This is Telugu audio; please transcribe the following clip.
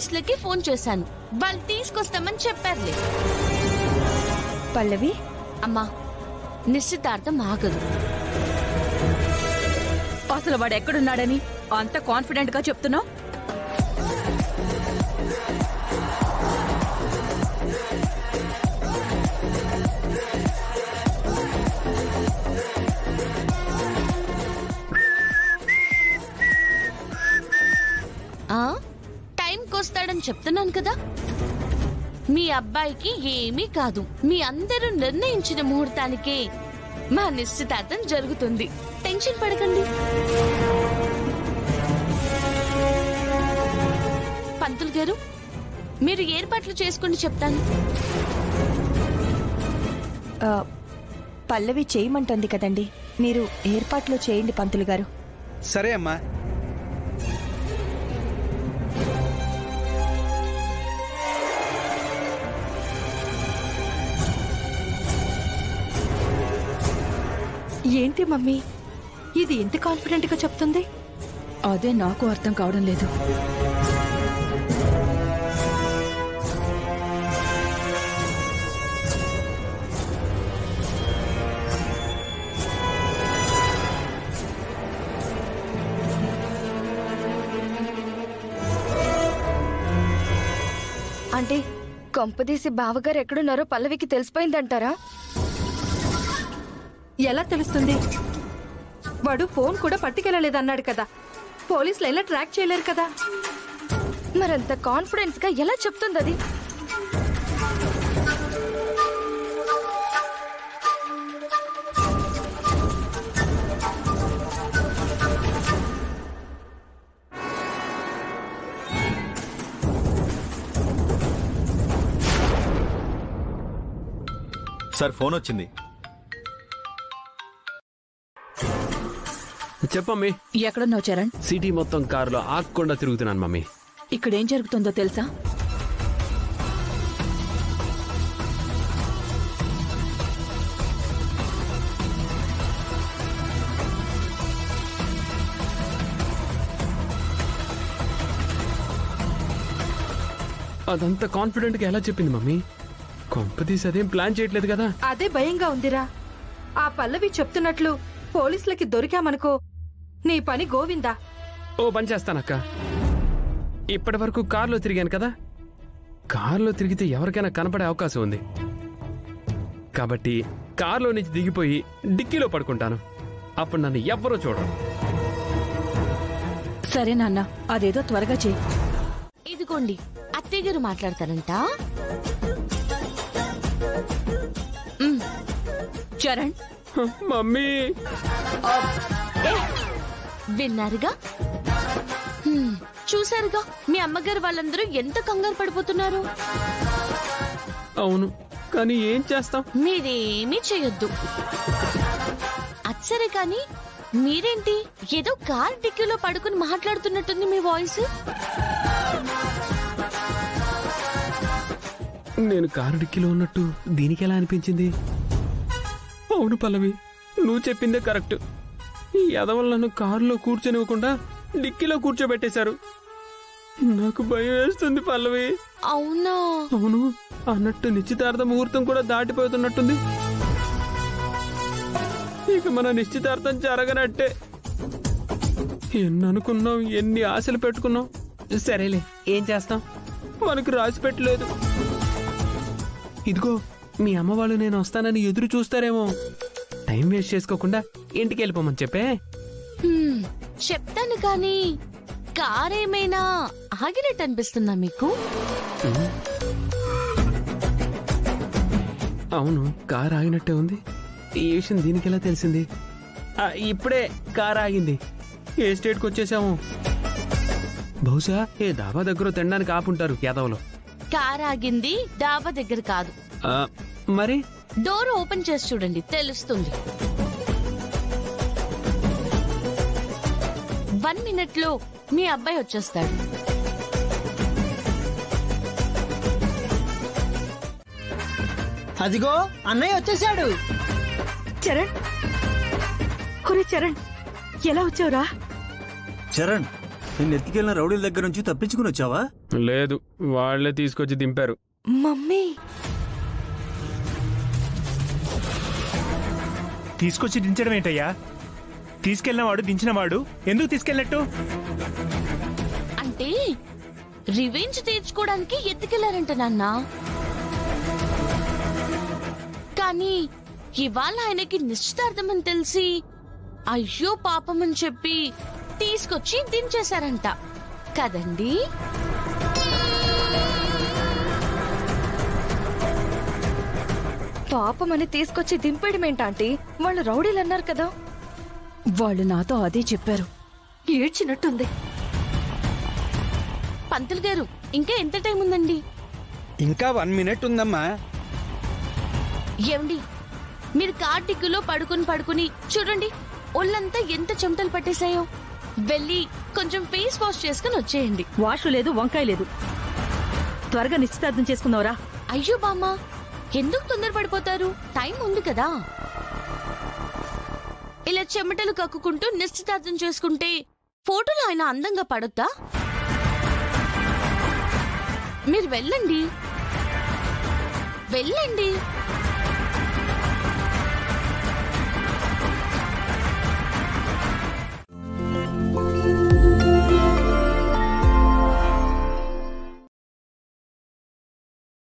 పోలీసులకి ఫోన్ చేశాను, వాళ్ళు తీసుకొస్తామని చెప్పారులే. పల్లవి అమ్మా, నిశ్చితార్థం ఆగదు. అసలు వాడు ఎక్కడున్నాడని అంత కాన్ఫిడెంట్ గా చెప్తున్నావు? టైంకి వస్తాడని చెప్తున్నాను కదా. మీ అబ్బాయికి ఏమీ కాదు. మీ అందరూ నిర్ణయించిన ముహూర్తానికే మా నిశ్చితార్థం జరుగుతుంది. టెన్షన్ పడకండి. పంతులు గారు, మీరు ఏర్పాట్లు చేసుకుని చెప్తాను. పల్లవి చేయమంటుంది కదండి, మీరు ఏర్పాట్లు చేయండి పంతులు గారు. సరే అమ్మా. ఏంటి మమ్మీ, ఇది ఎంత కాన్ఫిడెంట్ గా చెప్తుంది? అదే నాకు అర్థం కావడం లేదు. అంటే కొంపదీసి బావగారు ఎక్కడున్నారో పల్లవికి తెలిసిపోయిందంటారా? ఎలా తెలుస్తుంది? వాడు ఫోన్ కూడా పట్టుకెళ్ళలేదన్నాడు కదా, పోలీసులు ఎలా ట్రాక్ చేయలేరు కదా. మరంత కాన్ఫిడెన్స్ గా ఎలా చెప్తుంది అది? సార్, ఫోన్ వచ్చింది. చెప్పమ్మీ. ఎక్కడున్నావు చరణ్? సిటీ మొత్తం కారులో ఆగకుండా తిరుగుతున్నాను మమ్మీ. ఇక్కడేం జరుగుతుందో తెలుసా? అదంతా కాన్ఫిడెంట్ గా ఎలా చెప్పింది మమ్మీ? కొంపదీసి అదేం ప్లాన్ చేయట్లేదు కదా. అదే భయంగా ఉందిరా. ఆ పల్లవి చెప్తున్నట్లు పోలీసులకి దొరికామనుకో, నీ పని గోవిందా. ఓ పని చేస్తానక్క, ఇప్పటి వరకు కారులో తిరిగాను కదా, కారులో తిరిగితే ఎవరికైనా కనపడే అవకాశం ఉంది. కాబట్టి కారులో నుంచి దిగిపోయి డిక్కీలో పడుకుంటాను. అప్పుడు నన్ను ఎవ్వరూ చూడరు. సరే నాన్న, అదేదో త్వరగా చెయ్యి. ఇదిగోండి, అత్తయ్య గారు మాట్లాడతారంట. చరణ్. మమ్మీ విన్నారుగా, చూశారుగా మీ అమ్మగారు వాళ్ళందరూ ఎంత కంగారు పడిపోతున్నారు. అవును, కానీ ఏం చేస్తాం? మీరేమీ చేయొద్దు. అచ్చరే కానీ మీరేంటి ఏదో కార్ డిక్కీలో పడుకుని మాట్లాడుతున్నట్టుంది మీ వాయిస్. నేను కారు డిక్కీలో ఉన్నట్టు దీనికి ఎలా అనిపించింది? అవును పల్లవి, నువ్వు చెప్పిందే కరెక్ట్. ఈ ఎదవలు నన్ను కారులో కూర్చొనివ్వకుండా డిక్కీలో కూర్చోబెట్టేశారు. నాకు భయం వేస్తుంది పల్లవి. అవునా? అవును, అన్నట్టు నిశ్చితార్థ ముహూర్తం కూడా దాటిపోతున్నట్టుంది. ఇక మన నిశ్చితార్థం జరగనట్టే. ఎన్ని అనుకున్నాం, ఎన్ని ఆశలు పెట్టుకున్నాం. సరేలే, ఏం చేస్తాం, మనకు రాసి పెట్టలేదు. ఇదిగో, మీ అమ్మ వాళ్ళు నేను వస్తానని ఎదురు చూస్తారేమో. టైం వేస్ట్ చేసుకోకుండా ఇంటికి వెళ్ళిపోమని చెప్పే. చెప్తాను కానీ కార్ ఏమైనా ఆగినట్టు అనిపిస్తుందా మీకు? అవును, కార్ ఆగినట్టే ఉంది. ఈ విషయం దీనికి ఎలా తెలిసింది? ఇప్పుడే కార్ ఆగింది. ఏ స్టేట్కి వచ్చేసాము? బహుశా ఏ డాబా దగ్గర తినడానికి ఆపుంటారు యాదవ్లో. కార్ ఆగింది డాబా దగ్గర కాదు. మరి డోర్ ఓపెన్ చేసి చూడండి, తెలుస్తుంది. 1 minute లో మీ అబ్బాయి వచ్చేస్తాడు. అదిగో అన్నయ్య వచ్చేసాడు. చరణ్, ఒరే చరణ్, ఎలా వచ్చావురా? చరణ్, నేను ఎత్తుకెళ్ళిన రౌడీల దగ్గర నుంచి తప్పించుకుని వచ్చావా? లేదు, వాళ్లే తీసుకొచ్చి దింపారు. మమ్మీ తీసుకొచ్చి దించడం ఏంటయ్యా? తీసుకెళ్ళినవాడు దించినవాడు ఎందుకు తీసుకెళ్ళినట్టు? అంటే రివెంజ్ తీర్చుకోవడానికి ఎత్తుకెళ్లారంట నాన్న. కానీ ఇవాళ ఆయనకి నిశ్చితార్థం అని తెలిసి అయ్యో పాపమని చెప్పి తీసుకొచ్చి దించేశారంట కదండి. పాపమని తీసుకొచ్చి దింపేయడమేంటా ఆంటీ? వాళ్ళు రౌడీలు అన్నారు కదా. వాళ్ళు నాతో అదే చెప్పారు. ఏడ్చినట్టుంది. పంతులు గారు, ఇంకా ఎంత టైం ఉందండి? ఇంకా 1 మినిట్ ఉందమ్మా. ఏమండి, మీరు కార్ డిక్కీలో పడుకుని చూడండి, ఒళ్ళంతా ఎంత చెమటలు పట్టేశాయో. వెళ్ళి కొంచెం ఫేస్ వాష్ చేసుకుని వచ్చేయండి. వాష్ లేదు, వంకాయ లేదు. త్వరగా నిశ్చితార్థం చేసుకున్నావురా. అయ్యో బామ్మ, ఎందుకు తొందరపడిపోతారు? టైం ఉంది కదా. ఇలా చెమటలు కక్కుకుంటూ నిశ్చితార్థం చేసుకుంటే ఫోటోలో ఆయన అందంగా పడొద్దా? మీరు వెళ్ళండి.